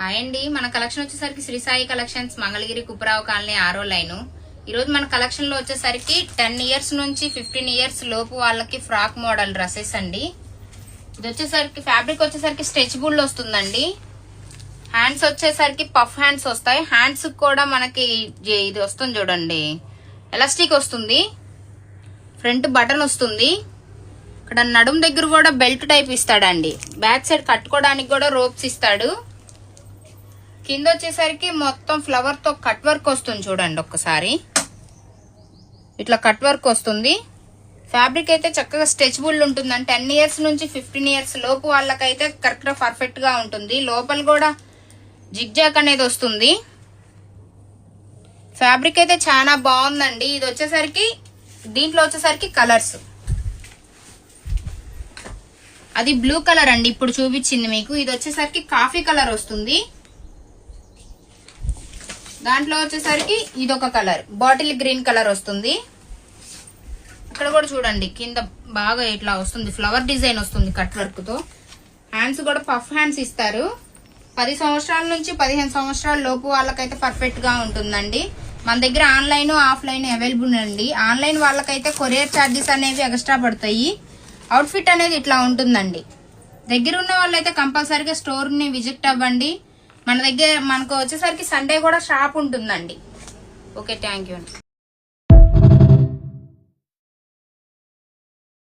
Hi అండి, మన collection వచ్చేసరికి శ్రీ సాయి కలెక్షన్స్, మంగళగిరి, కుప్రావు కాలనీ, 6వ లైన్. ఈ రోజు మన కలెక్షన్ లో వచ్చేసరికి 10 ఇయర్స్ నుంచి 15 ఇయర్స్ లోపు వాళ్ళకి ఫ్రాక్ మోడల్ డ్రెస్సెస్ అండి. ఇది వచ్చేసరికి ఫ్యాబ్రిక్ వచ్చేసరికి స్ట్రెచబుల్ వస్తుందండి. హ్యాండ్స్ వచ్చేసరికి పఫ్ హ్యాండ్స్ వస్తాయి. హ్యాండ్స్ కూడా మనకి ఇది వస్తుంది చూడండి, ఎలాస్టిక్ వస్తుంది. ఫ్రంట్ బటన్ వస్తుంది. ఇక్కడ నడుం దగ్గర కూడా బెల్ట్ టైప్ ఇస్తాడండి. బ్యాక్ సైడ్ కట్టుకోవడానికి కూడా రోప్స్ ఇస్తాడు. కింద వచ్చేసరికి మొత్తం ఫ్లవర్ తో కట్ వర్క్ వస్తుంది చూడండి. ఒక్కసారి ఇట్లా కట్ వర్క్ వస్తుంది. ఫ్యాబ్రిక్ అయితే చక్కగా స్ట్రెచబుల్ ఉంటుందండి. 10 ఇయర్స్ నుంచి 15 ఇయర్స్ లోపు వాళ్ళకైతే కరెక్ట్ గా పర్ఫెక్ట్ గా ఉంటుంది. లోపల కూడా జిగ్జాక్ అనేది వస్తుంది. ఫ్యాబ్రిక్ అయితే చాలా బాగుందండి. ఇది వచ్చేసరికి దీంట్లో వచ్చేసరికి కలర్స్, అది బ్లూ కలర్ అండి ఇప్పుడు చూపించింది మీకు. ఇది వచ్చేసరికి కాఫీ కలర్ వస్తుంది. దాంట్లో వచ్చేసరికి ఇదొక కలర్, బాటిల్ గ్రీన్ కలర్ వస్తుంది. ఇక్కడ కూడా చూడండి కింద బాగా ఇట్లా వస్తుంది, ఫ్లవర్ డిజైన్ వస్తుంది కట్ వర్క్ తో. హ్యాండ్స్ కూడా పఫ్ హ్యాండ్స్ ఇస్తారు. 10 సంవత్సరాల నుంచి 15 సంవత్సరాల లోపు వాళ్ళకైతే పర్ఫెక్ట్ గా ఉంటుందండి. మన దగ్గర ఆన్లైన్ ఆఫ్లైన్ అవైలబుల్ అండి. ఆన్లైన్ వాళ్ళకైతే కొరియర్ ఛార్జెస్ అనేవి ఎక్స్ట్రా పడతాయి. అవుట్ఫిట్ అనేది ఇట్లా ఉంటుందండి. దగ్గర ఉన్న వాళ్ళైతే కంపల్సరీగా స్టోర్ ని విజిట్ అవ్వండి. మనకు వచ్చేసరికి సండే కూడా షాప్ ఉంటుందండి. Okay, thank you.